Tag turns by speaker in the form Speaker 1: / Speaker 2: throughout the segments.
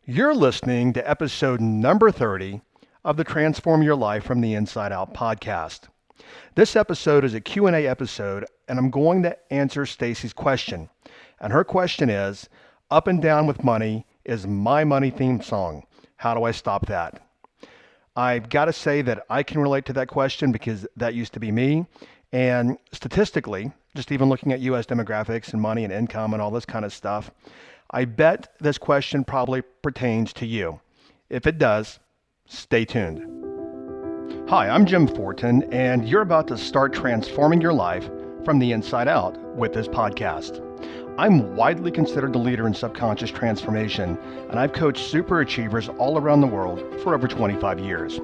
Speaker 1: You're listening to episode number 30 of the Transform Your Life from the Inside Out podcast. This episode is a Q&A episode, and I'm going to answer Stacy's question. And her question is, Up and Down with Money is my money theme song. How do I stop that? I've got to say that I can relate to that question because that used to be me. And statistically, just even looking at U.S. demographics and money and income and all this kind of stuff, I bet this question probably pertains to you. If it does, stay tuned. Hi, I'm Jim Fortin, and you're about to start transforming your life from the inside out with this podcast. I'm widely considered the leader in subconscious transformation, and I've coached superachievers all around the world for over 25 years.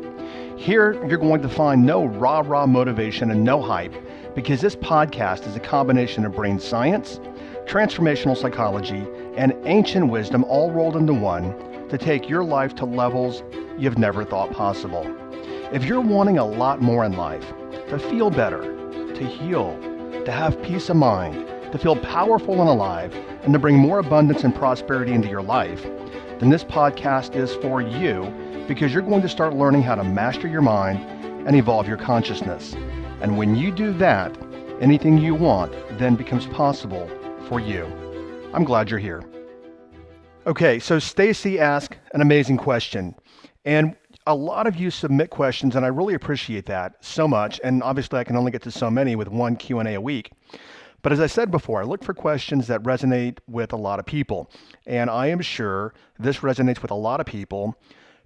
Speaker 1: Here, you're going to find no rah-rah motivation and no hype, because this podcast is a combination of brain science, transformational psychology, and ancient wisdom all rolled into one to take your life to levels you've never thought possible. If you're wanting a lot more in life, to feel better, to heal, to have peace of mind, to feel powerful and alive, and to bring more abundance and prosperity into your life, then this podcast is for you because you're going to start learning how to master your mind and evolve your consciousness. And when you do that, anything you want then becomes possible for you. I'm glad you're here. Okay, so Stacy asked an amazing question. And a lot of you submit questions, and I really appreciate that so much. And obviously, I can only get to so many with one Q&A a week. But as I said before, I look for questions that resonate with a lot of people. And I am sure this resonates with a lot of people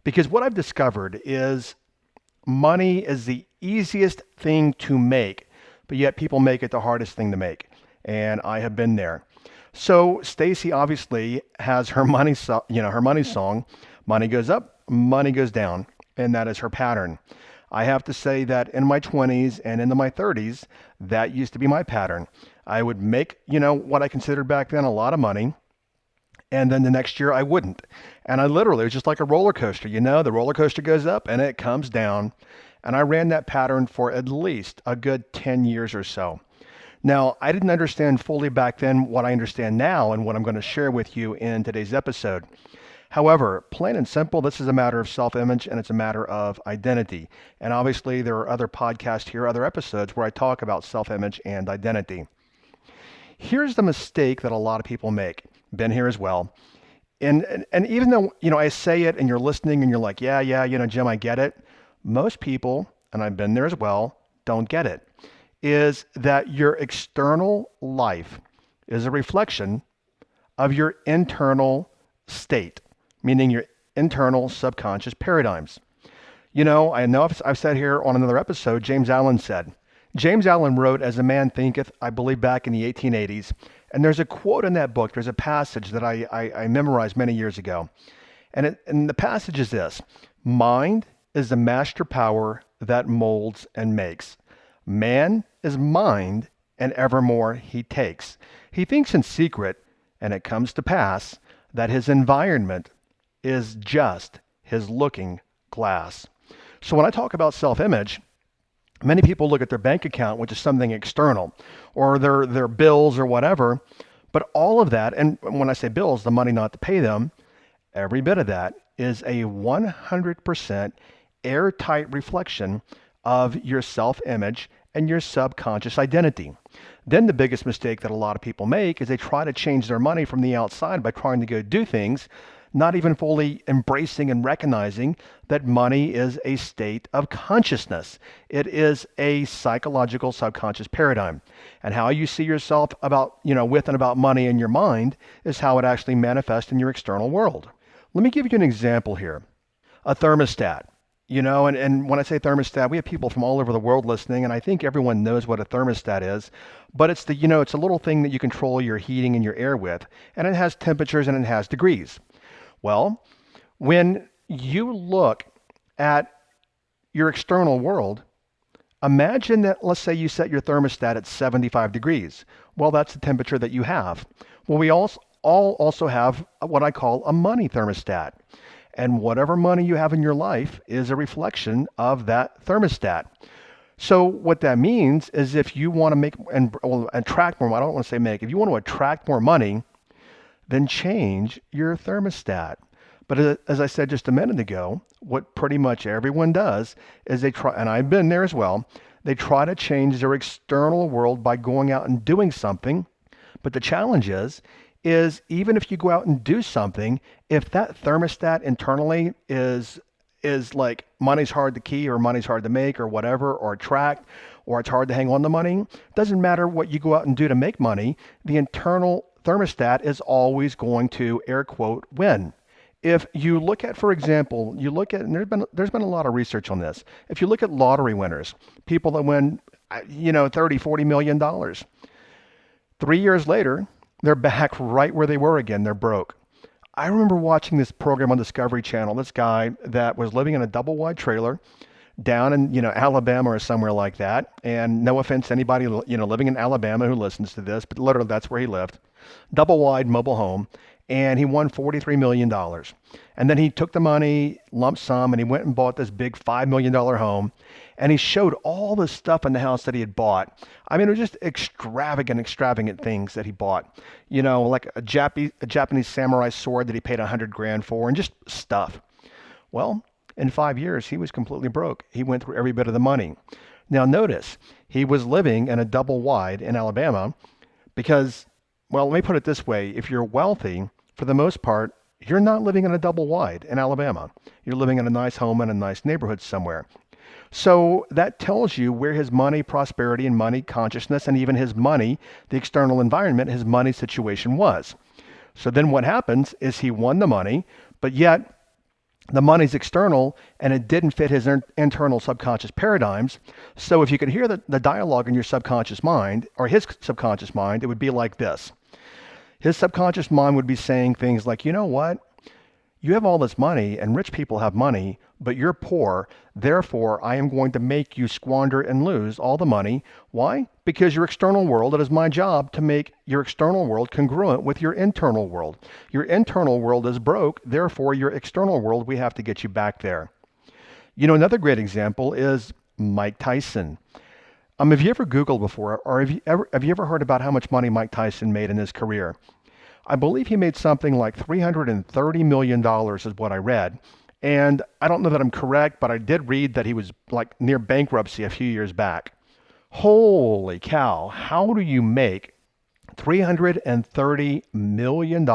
Speaker 1: because what I've discovered is money is the easiest thing to make, but yet people make it the hardest thing to make. And I have been there. So Stacy obviously has her money song, money goes up, money goes down, and that is her pattern. I have to say that in my 20s and into my 30s, that used to be my pattern. I would make, what I considered back then a lot of money, and then the next year I wouldn't. And it was just like a roller coaster, the roller coaster goes up and it comes down. And I ran that pattern for at least a good 10 years or so. Now, I didn't understand fully back then what I understand now and what I'm going to share with you in today's episode. However, plain and simple, this is a matter of self-image and it's a matter of identity. And obviously, there are other podcasts here, other episodes where I talk about self-image and identity. Here's the mistake that a lot of people make. Been here as well. And even though, I say it and you're listening and you're like, yeah, Jim, I get it. Most people, and I've been there as well, don't get it. Is that your external life is a reflection of your internal state, meaning your internal subconscious paradigms. I know I've said here on another episode, James Allen wrote, "As a man thinketh," I believe back in the 1880s. And there's a quote in that book, there's a passage that I memorized many years ago. And the passage is this: mind is the master power that molds and makes. Man is mind, and evermore he takes. He thinks in secret, and it comes to pass that his environment is just his looking glass. So when I talk about self-image, many people look at their bank account, which is something external, or their bills or whatever. But all of that, and when I say bills, the money not to pay them, every bit of that is a 100% airtight reflection of your self-image and your subconscious identity. Then the biggest mistake that a lot of people make is they try to change their money from the outside by trying to go do things, not even fully embracing and recognizing that money is a state of consciousness. It is a psychological subconscious paradigm. And how you see yourself with and about money in your mind is how it actually manifests in your external world. Let me give you an example here. A thermostat. And when I say thermostat, we have people from all over the world listening, and I think everyone knows what a thermostat is. But it's it's a little thing that you control your heating and your air with, and it has temperatures and it has degrees. Well, when you look at your external world, imagine that, let's say you set your thermostat at 75 degrees. Well, that's the temperature that you have. Well, we all also have what I call a money thermostat. And whatever money you have in your life is a reflection of that thermostat. So what that means is if you want to make and attract more, I don't want to say make, if you want to attract more money, then change your thermostat. But as I said just a minute ago, what pretty much everyone does is they try, and I've been there as well, they try to change their external world by going out and doing something. But the challenge is even if you go out and do something, if that thermostat internally is like money's hard to key or money's hard to make or whatever or attract or it's hard to hang on to money, doesn't matter what you go out and do to make money, the internal thermostat is always going to air quote win. If you look at, for example, you look at, and there's been a lot of research on this. If you look at lottery winners, people that win, 30, $40 million, 3 years later, they're back right where they were again. They're broke. I remember watching this program on Discovery Channel. This guy that was living in a double wide trailer down in, Alabama or somewhere like that. And no offense to anybody, living in Alabama who listens to this, but literally that's where he lived. Double wide mobile home. And he won $43 million. And then he took the money, lump sum, and he went and bought this big $5 million home. And he showed all the stuff in the house that he had bought. I mean, it was just extravagant things that he bought. Like a Japanese samurai sword that he paid $100,000 for, and just stuff. Well, in 5 years, he was completely broke. He went through every bit of the money. Now, notice, he was living in a double wide in Alabama because, well, let me put it this way. If you're wealthy, for the most part, you're not living in a double wide in Alabama. You're living in a nice home in a nice neighborhood somewhere. So that tells you where his money prosperity and money consciousness and even his money, the external environment, his money situation was. So then what happens is he won the money, but yet the money's external and it didn't fit his internal subconscious paradigms. So if you could hear the dialogue in your subconscious mind or his subconscious mind, it would be like this. His subconscious mind would be saying things like, you know what? You have all this money and rich people have money, but you're poor. Therefore, I am going to make you squander and lose all the money. Why? Because your external world, it is my job to make your external world congruent with your internal world. Your internal world is broke. Therefore, your external world, we have to get you back there. Another great example is Mike Tyson. Have you ever Googled before, or have you ever heard about how much money Mike Tyson made in his career? I believe he made something like $330 million is what I read. And I don't know that I'm correct, but I did read that he was like near bankruptcy a few years back. Holy cow. How do you make $330 million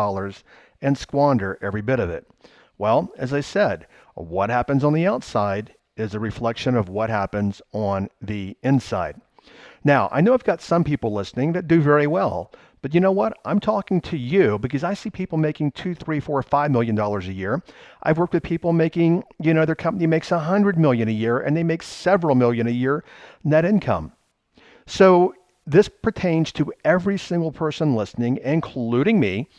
Speaker 1: and squander every bit of it? Well, as I said, what happens on the outside is a reflection of what happens on the inside. Now, I know I've got some people listening that do very well, but you know what? I'm talking to you because I see people making $2, $3, $4, $5 million a year. I've worked with people making, their company makes $100 million a year and they make several million a year net income. So this pertains to every single person listening, including me,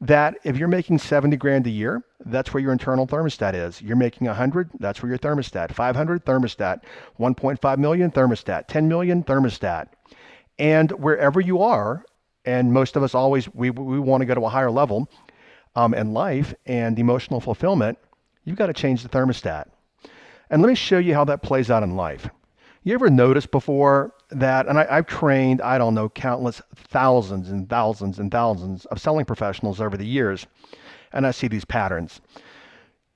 Speaker 1: that if you're making $70,000 a year, that's where your internal thermostat is. You're making 100, that's where your thermostat. 500 thermostat, 1.5 million thermostat, 10 million thermostat. And wherever you are, and most of us always, we want to go to a higher level in life and emotional fulfillment, you've got to change the thermostat. And let me show you how that plays out in life. You ever noticed before that, and I've trained, I don't know, countless thousands and thousands and thousands of selling professionals over the years, and I see these patterns.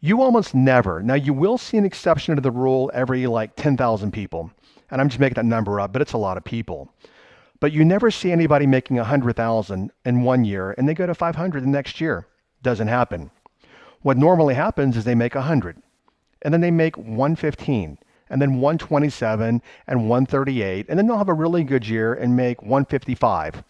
Speaker 1: You almost never, now you will see an exception to the rule every like 10,000 people, and I'm just making that number up, but it's a lot of people. But you never see anybody making 100,000 in 1 year and they go to 500 the next year. Doesn't happen. What normally happens is they make 100 and then they make 115 and then 127 and 138 and then they'll have a really good year and make 155.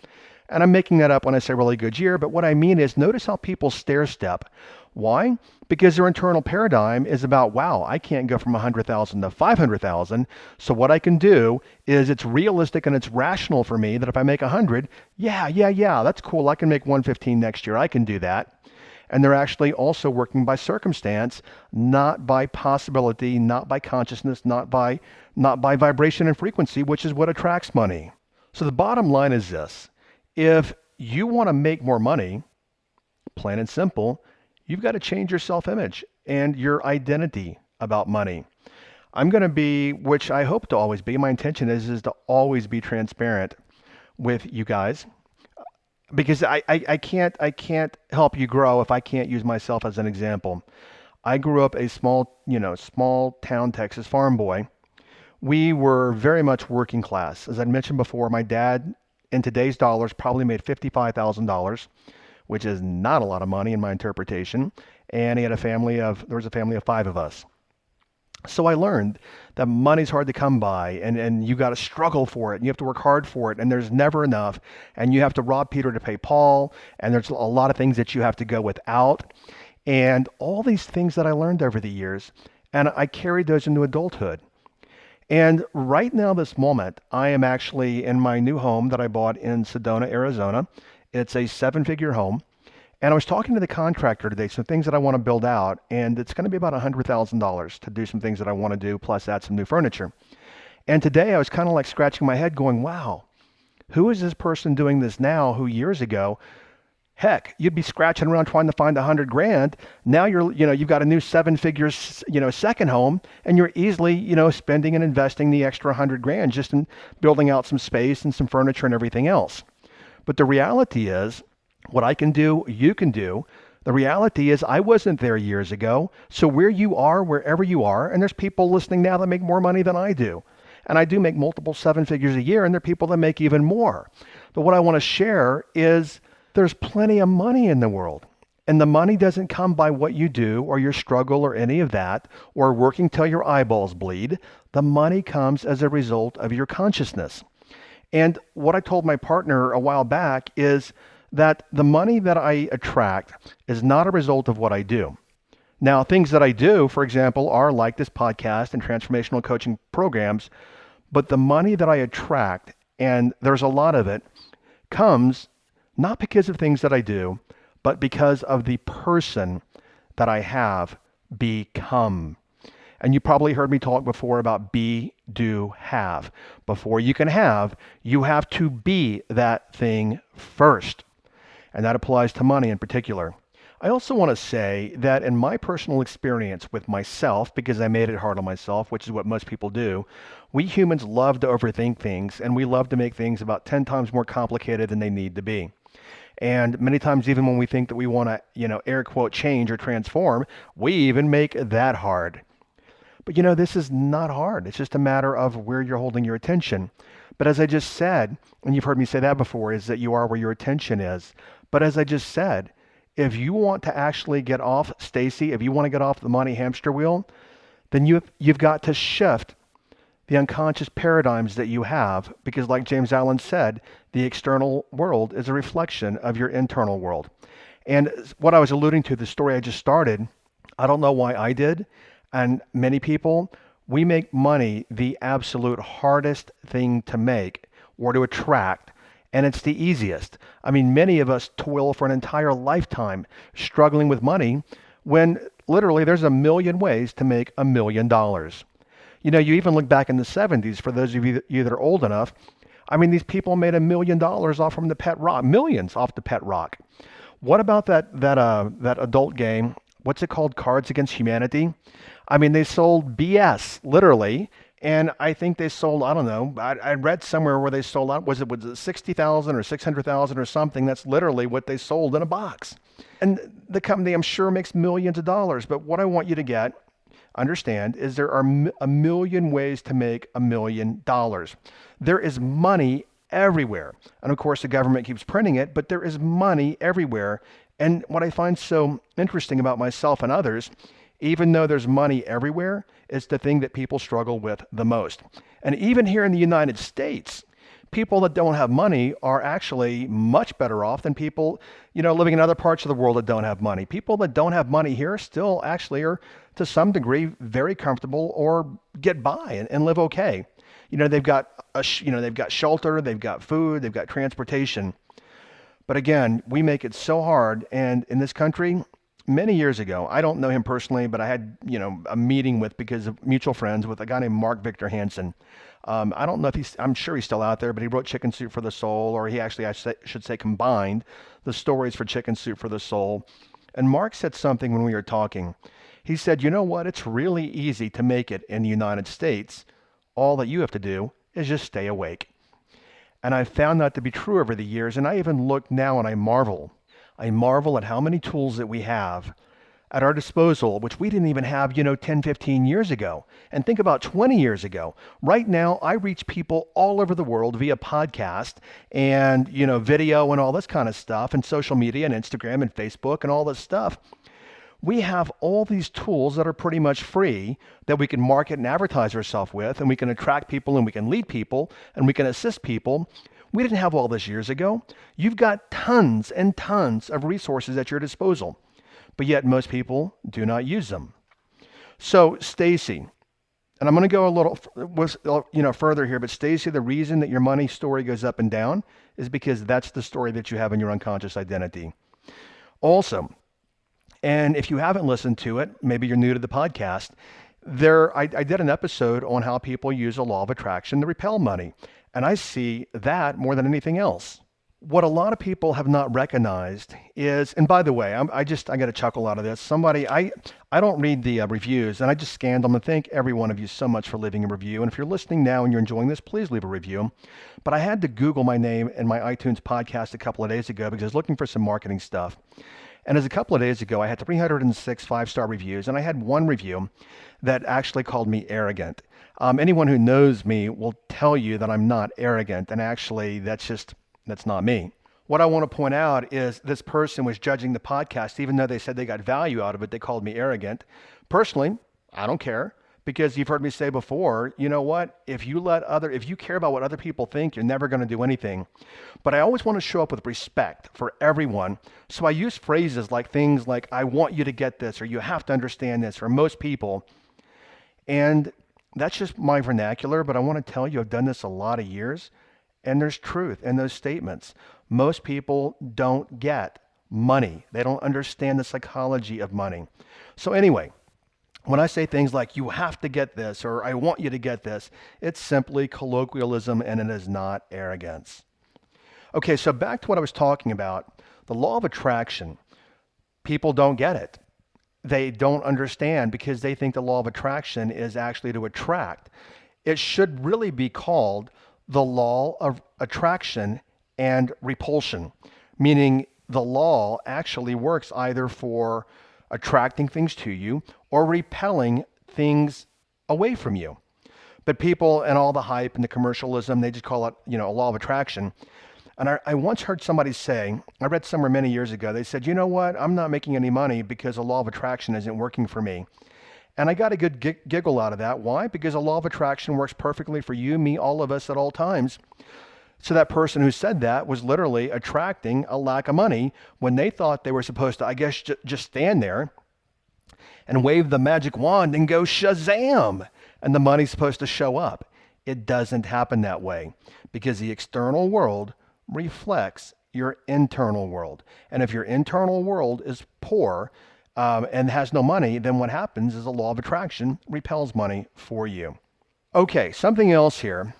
Speaker 1: And I'm making that up when I say really good year, but what I mean is notice how people stair step. Why? Because their internal paradigm is about, wow, I can't go from 100,000 to 500,000. So what I can do is it's realistic and it's rational for me that if I make 100, yeah, that's cool. I can make 115 next year. I can do that. And they're actually also working by circumstance, not by possibility, not by consciousness, not by vibration and frequency, which is what attracts money. So the bottom line is this. If you want to make more money, plain and simple, you've got to change your self-image and your identity about money. I'm going to be, which I hope to always be, my intention is to always be transparent with you guys. because I can't help you grow if I can't use myself as an example. I grew up a small town Texas farm boy. We were very much working class. As I mentioned before, my dad in today's dollars probably made $55,000, which is not a lot of money in my interpretation. And there was a family of five of us. So I learned that money's hard to come by, and you got to struggle for it, and you have to work hard for it, and there's never enough, and you have to rob Peter to pay Paul, and there's a lot of things that you have to go without, and all these things that I learned over the years, and I carried those into adulthood. And right now, this moment, I am actually in my new home that I bought in Sedona, Arizona. It's a seven-figure home. And I was talking to the contractor today, some things that I want to build out, and it's going to be about $100,000 to do some things that I want to do, plus add some new furniture. And today I was kind of like scratching my head going, wow, who is this person doing this now who years ago, heck, you'd be scratching around trying to find 100 grand. Now you've got a new seven figures, second home, and you're easily, spending and investing the extra 100 grand just in building out some space and some furniture and everything else. But the reality is, what I can do, you can do. The reality is I wasn't there years ago. So where you are, wherever you are, and there's people listening now that make more money than I do. And I do make multiple seven figures a year, and there are people that make even more. But what I want to share is there's plenty of money in the world. And the money doesn't come by what you do or your struggle or any of that, or working till your eyeballs bleed. The money comes as a result of your consciousness. And what I told my partner a while back is that the money that I attract is not a result of what I do. Now, things that I do, for example, are like this podcast and transformational coaching programs, but the money that I attract, and there's a lot of it, comes not because of things that I do, but because of the person that I have become. And you probably heard me talk before about be, do, have. Before you can have, you have to be that thing first. And that applies to money in particular. I also want to say that in my personal experience with myself, because I made it hard on myself, which is what most people do, we humans love to overthink things, and we love to make things about 10 times more complicated than they need to be. And many times, even when we think that we want to, air quote, change or transform, we even make that hard. But this is not hard. It's just a matter of where you're holding your attention. But as I just said, and you've heard me say that before, is that you are where your attention is. But as I just said, if you want to actually get off, Stacy, if you want to get off the money hamster wheel, then you've got to shift the unconscious paradigms that you have, because like James Allen said, the external world is a reflection of your internal world. And what I was alluding to, the story I just started, I don't know why I did, and many people, we make money the absolute hardest thing to make or to attract. And it's the easiest. I mean, many of us toil for an entire lifetime struggling with money when literally there's a million ways to make $1 million. You even look back in the 70s, for those of you that are old enough, I mean, these people made $1 million off from the pet rock, millions off the pet rock. What about that adult game? What's it called? Cards Against Humanity? I mean, they sold BS, literally. And I think they sold, I don't know, I read somewhere where they sold out, was it 60,000 or 600,000 or something? That's literally what they sold in a box. And the company, I'm sure, makes millions of dollars. But what I want you to understand, is there are a million ways to make $1 million. There is money everywhere. And of course, the government keeps printing it, but there is money everywhere. And what I find so interesting about myself and others, even though there's money everywhere, it's the thing that people struggle with the most. And even here in the United States, people that don't have money are actually much better off than people, living in other parts of the world that don't have money. People that don't have money here still actually are, to some degree, very comfortable or get by and live okay. They've got they've got shelter, they've got food, they've got transportation. But again, we make it so hard. And in this country, many years ago, I don't know him personally, but I had, a meeting because of mutual friends with a guy named Mark Victor Hansen. I don't know if I'm sure he's still out there, but he wrote Chicken Soup for the Soul, or he actually, I should say, combined the stories for Chicken Soup for the Soul. And Mark said something when we were talking. He said, you know what? It's really easy to make it in the United States. All that you have to do is just stay awake. And I've found that to be true over the years. And I even look now and I marvel. I marvel at how many tools that we have at our disposal, which we didn't even have, 10, 15 years ago. And think about 20 years ago. Right now, I reach people all over the world via podcast and, video and all this kind of stuff and social media and Instagram and Facebook and all this stuff. We have all these tools that are pretty much free that we can market and advertise ourselves with, and we can attract people and we can lead people and we can assist people. We didn't have all this years ago. You've got tons and tons of resources at your disposal, but yet most people do not use them. So Stacy, and I'm going to go a little further here, but Stacy, the reason that your money story goes up and down is because that's the story that you have in your unconscious identity. Also, and if you haven't listened to it, maybe you're new to the podcast, I did an episode on how people use the law of attraction to repel money. And I see that more than anything else. What a lot of people have not recognized is, and by the way, I got a chuckle out of this. I don't read the reviews, and I just scanned them, and thank every one of you so much for leaving a review. And if you're listening now and you're enjoying this, please leave a review. But I had to Google my name in my iTunes podcast a couple of days ago because I was looking for some marketing stuff. And as a couple of days ago, I had 306 five-star reviews, and I had one review that actually called me arrogant. Anyone who knows me will tell you that I'm not arrogant, and actually that's not me. What I want to point out is this person was judging the podcast, even though they said they got value out of it, they called me arrogant. Personally, I don't care, because you've heard me say before, you know what? If you care about what other people think, you're never going to do anything. But I always want to show up with respect for everyone. So I use phrases like things like, I want you to get this, or you have to understand this, or most people. And that's just my vernacular, but I want to tell you I've done this a lot of years, and there's truth in those statements. Most people don't get money. They don't understand the psychology of money. So anyway, when I say things like, you have to get this, or I want you to get this, it's simply colloquialism, and it is not arrogance. Okay, so back to what I was talking about. The law of attraction. People don't get it. They don't understand because they think the law of attraction is actually to attract. It should really be called the law of attraction and repulsion, meaning the law actually works either for attracting things to you or repelling things away from you. But people and all the hype and the commercialism, they just call it, a law of attraction. And I once heard somebody say, I read somewhere many years ago, they said, you know what, I'm not making any money because the law of attraction isn't working for me. And I got a good giggle out of that. Why? Because the law of attraction works perfectly for you, me, all of us at all times. So that person who said that was literally attracting a lack of money when they thought they were supposed to, I guess, just stand there and wave the magic wand and go Shazam, and the money's supposed to show up. It doesn't happen that way because the external world reflects your internal world. And if your internal world is poor and has no money, then what happens is the law of attraction repels money for you. Okay, something else here.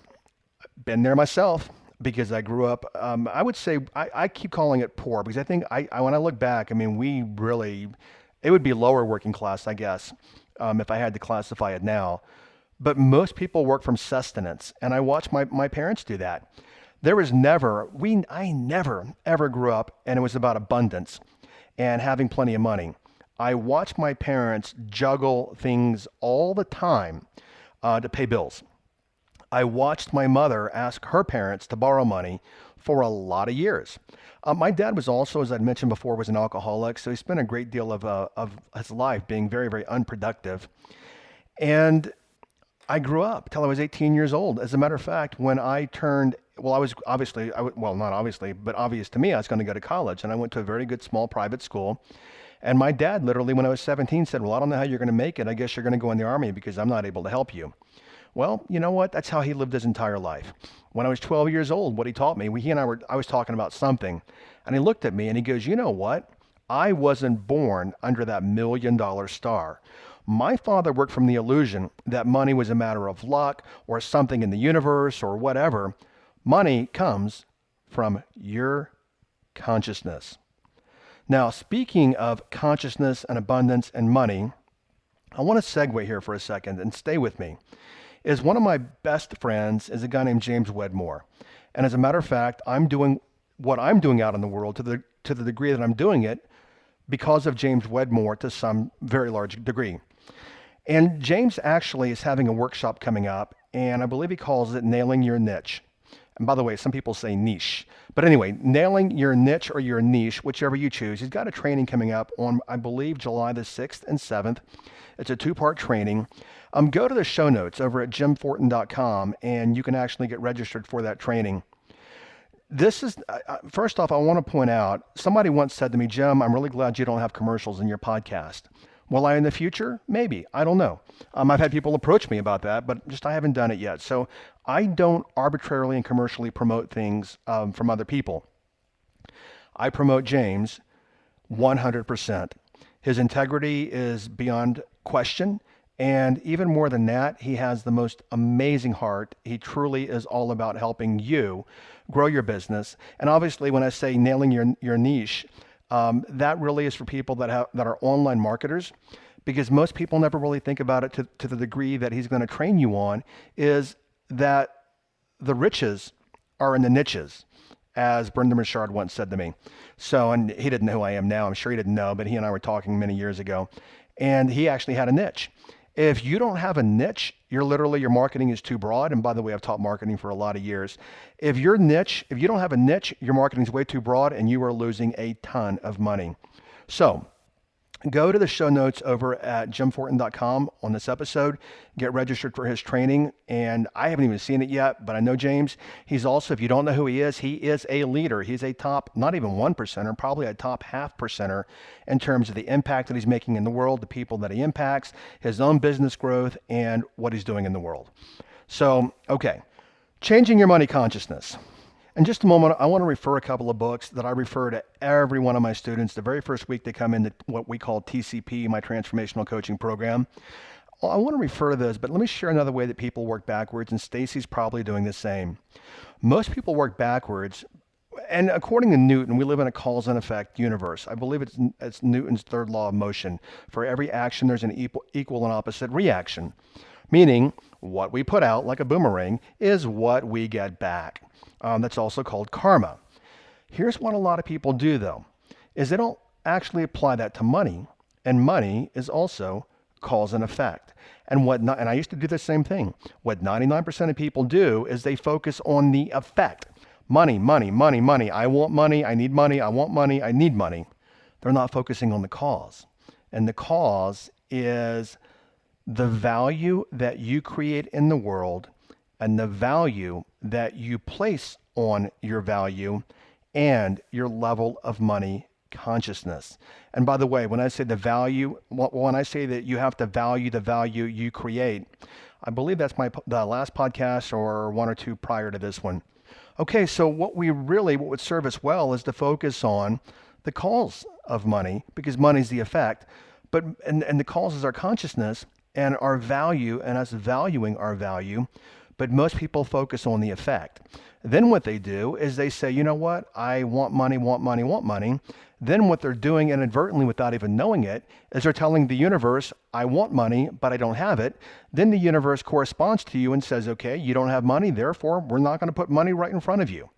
Speaker 1: Been there myself because I grew up, I would say, I keep calling it poor because I think when I look back, it would be lower working class, I guess, if I had to classify it now. But most people work from sustenance, and I watched my parents do that. I never, ever grew up, and it was about abundance and having plenty of money. I watched my parents juggle things all the time to pay bills. I watched my mother ask her parents to borrow money for a lot of years. My dad was also, as I'd mentioned before, was an alcoholic, so he spent a great deal of his life being very, very unproductive. And I grew up till I was 18 years old. As a matter of fact, when I turned, not obviously, but obvious to me, I was going to go to college, and I went to a very good small private school. And my dad literally, when I was 17, said, well, I don't know how you're going to make it. I guess you're going to go in the Army because I'm not able to help you. Well, you know what? That's how he lived his entire life. When I was 12 years old, what he taught me, I was talking about something, and he looked at me and he goes, you know what? I wasn't born under that $1 million star. My father worked from the illusion that money was a matter of luck or something in the universe or whatever. Money comes from your consciousness. Now, speaking of consciousness and abundance and money, I want to segue here for a second and stay with me. One of my best friends is a guy named James Wedmore. And as a matter of fact, I'm doing what I'm doing out in the world to the degree that I'm doing it because of James Wedmore to some very large degree. And James actually is having a workshop coming up, and I believe he calls it Nailing Your Niche. And by the way, some people say niche. But anyway, nailing your niche or your niche, whichever you choose. He's got a training coming up on, I believe, July the 6th and 7th. It's a 2-part training. Go to the show notes over at jimfortin.com, and you can actually get registered for that training. This is, first off, I want to point out, somebody once said to me, Jim, I'm really glad you don't have commercials in your podcast. Will I in the future? Maybe. I don't know. I've had people approach me about that, but just I haven't done it yet. So I don't arbitrarily and commercially promote things from other people. I promote James 100%. His integrity is beyond question. And even more than that, he has the most amazing heart. He truly is all about helping you grow your business. And obviously, when I say nailing your niche, that really is for people that are online marketers, because most people never really think about it to the degree that he's going to train you on, is that the riches are in the niches, as Brendan Richard once said to me. So, and he didn't know who I am now. I'm sure he didn't know, but he and I were talking many years ago, and he actually had a niche. If you don't have a niche, your marketing is too broad. And by the way, I've taught marketing for a lot of years. If you don't have a niche, your marketing is way too broad and you are losing a ton of money. So go to the show notes over at jimfortin.com on this episode, get registered for his training. And I haven't even seen it yet, but I know James, he's also, if you don't know who he is a leader. He's a top, not even 1%, probably a top 0.5% in terms of the impact that he's making in the world, the people that he impacts, his own business growth, and what he's doing in the world. So, okay, changing your money consciousness. In just a moment, I want to refer a couple of books that I refer to every one of my students the very first week they come into what we call TCP, my transformational coaching program. Well, I want to refer to those, but let me share another way that people work backwards, and Stacy's probably doing the same. Most people work backwards, and according to Newton, we live in a cause and effect universe. I believe it's Newton's third law of motion. For every action, there's an equal and opposite reaction, meaning what we put out, like a boomerang, is what we get back. That's also called karma. Here's what a lot of people do, though, is they don't actually apply that to money. And money is also cause and effect. And I used to do the same thing. What 99% of people do is they focus on the effect. Money, money, money, money. I want money. I need money. I want money. I need money. They're not focusing on the cause. And the cause is the value that you create in the world and the value that you place on your value and your level of money consciousness. And by the way, when I say the value, when I say that you have to value the value you create, I believe that's the last podcast or one or two prior to this one. Okay, so what would serve us well is to focus on the cause of money, because money is the effect, and the cause is our consciousness and our value and us valuing our value. But most people focus on the effect. Then what they do is they say, you know what? I want money, want money, want money. Then what they're doing inadvertently without even knowing it is they're telling the universe, I want money, but I don't have it. Then the universe corresponds to you and says, okay, you don't have money, therefore we're not going to put money right in front of you.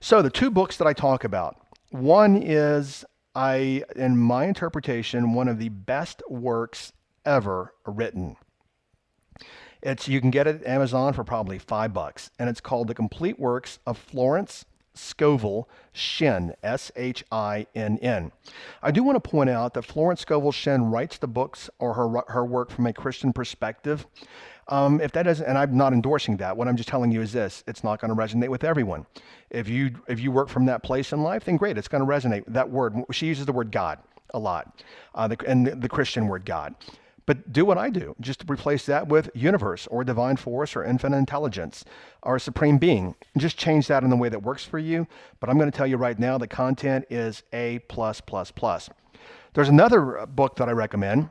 Speaker 1: So the two books that I talk about, one is, in my interpretation, one of the best works ever written. You can get it at Amazon for probably $5, and it's called The Complete Works of Florence Scovel Shinn, Shinn. I do want to point out that Florence Scovel Shinn writes the books or her work from a Christian perspective. If that doesn't, and I'm not endorsing that, what I'm just telling you is this: it's not going to resonate with everyone. If you work from that place in life, then great, it's going to resonate. That word, she uses the word God a lot, and the Christian word God. But do what I do. Just replace that with universe or divine force or infinite intelligence or supreme being. Just change that in the way that works for you. But I'm going to tell you right now, the content is A+++. There's another book that I recommend.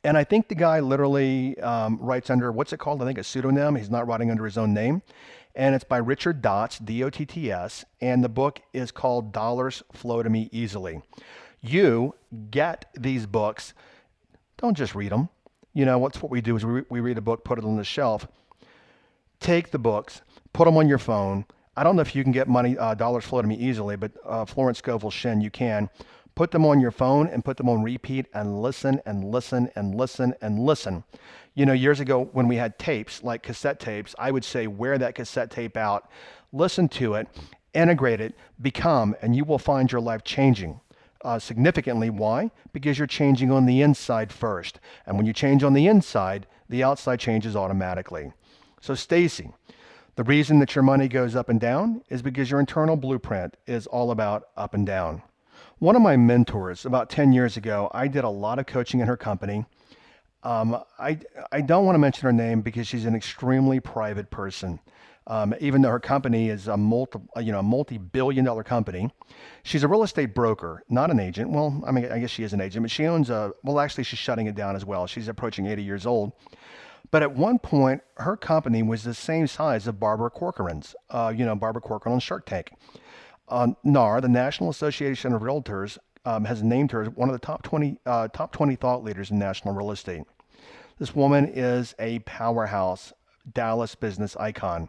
Speaker 1: And I think the guy literally writes under, what's it called? I think a pseudonym. He's not writing under his own name. And it's by Richard Dotts, Dotts. And the book is called Dollars Flow to Me Easily. You get these books. Don't just read them. What we do is we read a book, put it on the shelf. Take the books, put them on your phone. I don't know if you can get money, dollars flow to me easily, but Florence Scovel Shin, you can. Put them on your phone and put them on repeat and listen and listen and listen and listen. You know, years ago when we had tapes, like cassette tapes, I would say wear that cassette tape out, listen to it, integrate it, become, and you will find your life changing significantly. Why? Because you're changing on the inside first. And when you change on the inside, the outside changes automatically. So Stacy, the reason that your money goes up and down is because your internal blueprint is all about up and down. One of my mentors, about 10 years ago, I did a lot of coaching in her company. I don't want to mention her name because she's an extremely private person. Even though her company is a multi-billion-dollar company, she's a real estate broker, not an agent. Well, I mean, I guess she is an agent, but she owns actually she's shutting it down as well. She's approaching 80 years old. But at one point, her company was the same size of Barbara Corcoran's, Barbara Corcoran on Shark Tank. NAR, the National Association of Realtors, has named her one of the top 20 thought leaders in national real estate. This woman is a powerhouse, Dallas business icon.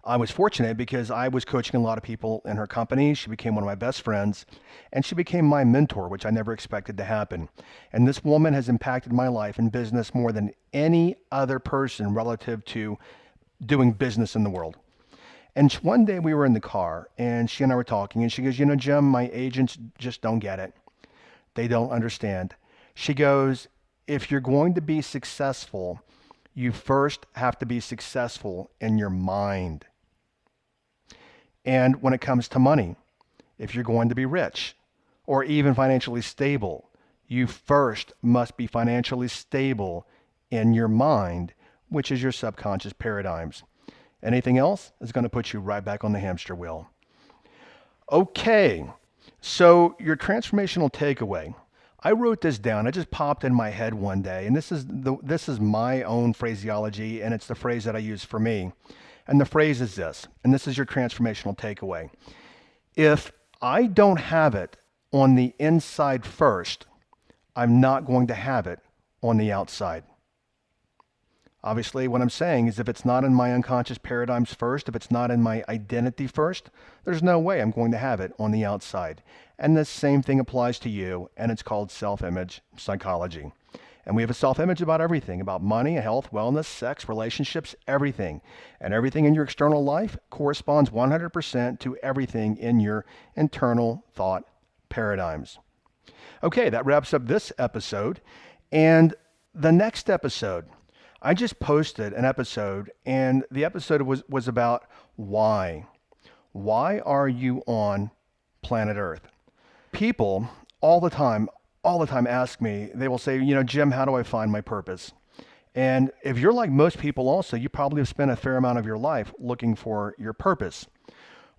Speaker 1: I was fortunate because I was coaching a lot of people in her company. She became one of my best friends, and she became my mentor, which I never expected to happen. And this woman has impacted my life in business more than any other person relative to doing business in the world. And one day we were in the car and she and I were talking and she goes, you know, Jim, my agents just don't get it. They don't understand. She goes, if you're going to be successful, you first have to be successful in your mind. And when it comes to money, if you're going to be rich or even financially stable, you first must be financially stable in your mind, which is your subconscious paradigms. Anything else is going to put you right back on the hamster wheel. Okay, so your transformational takeaway. I wrote this down. It just popped in my head one day, and this is my own phraseology, and it's the phrase that I use for me. And the phrase is this, and this is your transformational takeaway. If I don't have it on the inside first, I'm not going to have it on the outside. Obviously, what I'm saying is if it's not in my unconscious paradigms first, if it's not in my identity first, there's no way I'm going to have it on the outside. And the same thing applies to you, and it's called self-image psychology. And we have a self-image about everything, about money, health, wellness, sex, relationships, everything. And everything in your external life corresponds 100% to everything in your internal thought paradigms. Okay, that wraps up this episode. And the next episode, I just posted an episode, and the episode was about why. Why are you on planet Earth? People all the time ask me, they will say, you know, Jim, how do I find my purpose? And if you're like most people also, you probably have spent a fair amount of your life looking for your purpose.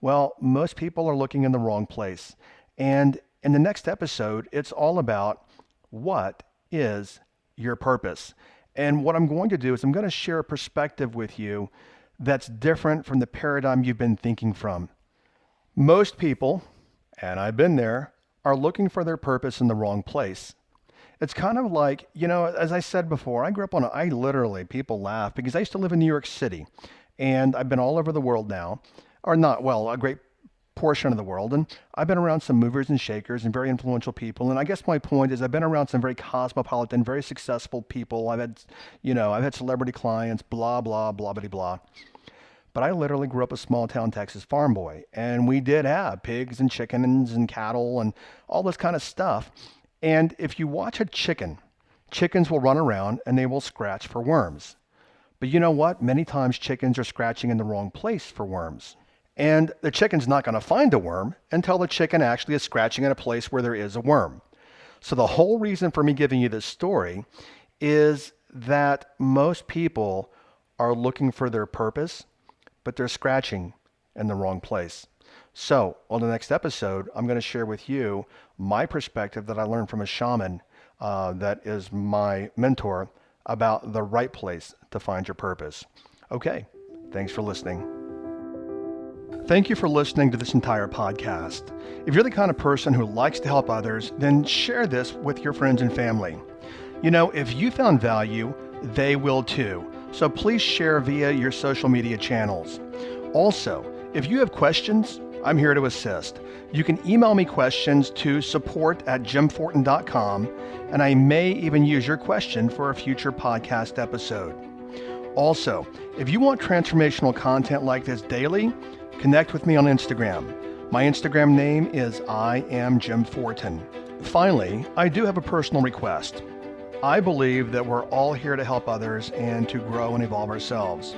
Speaker 1: Well, most people are looking in the wrong place. And in the next episode, it's all about what is your purpose. And what I'm going to do is I'm going to share a perspective with you that's different from the paradigm you've been thinking from. Most people, and I've been there, are looking for their purpose in the wrong place. It's kind of like, you know, as I said before, I grew up people laugh because I used to live in New York City, and I've been all over the world now, a great portion of the world, and I've been around some movers and shakers and very influential people. And I guess my point is I've been around some very cosmopolitan, very successful people. I've had celebrity clients, blah, blah, blah, blah, blah. But I literally grew up a small town Texas farm boy, and we did have pigs and chickens and cattle and all this kind of stuff. And if you watch a chicken, chickens will run around and they will scratch for worms. But you know what? Many times chickens are scratching in the wrong place for worms. And the chicken's not going to find a worm until the chicken actually is scratching in a place where there is a worm. So the whole reason for me giving you this story is that most people are looking for their purpose, but they're scratching in the wrong place. So on the next episode, I'm going to share with you my perspective that I learned from a shaman that is my mentor about the right place to find your purpose. Okay, thanks for listening. Thank you for listening to this entire podcast. If you're the kind of person who likes to help others, then share this with your friends and family. You know, if you found value, they will too. so please share via your social media channels. Also, if you have questions, I'm here to assist. You can email me questions to support@jimfortin.com, and I may even use your question for a future podcast episode. Also, if you want transformational content like this daily, connect with me on Instagram. My Instagram name is I am Jim Fortin. Finally, I do have a personal request. I believe that we're all here to help others and to grow and evolve ourselves.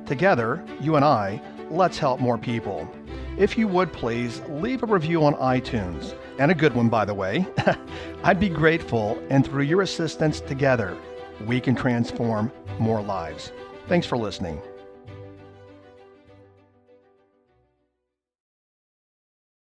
Speaker 1: Together, you and I, let's help more people. If you would please leave a review on iTunes, and a good one by the way. I'd be grateful, and through your assistance together, we can transform more lives. Thanks for listening.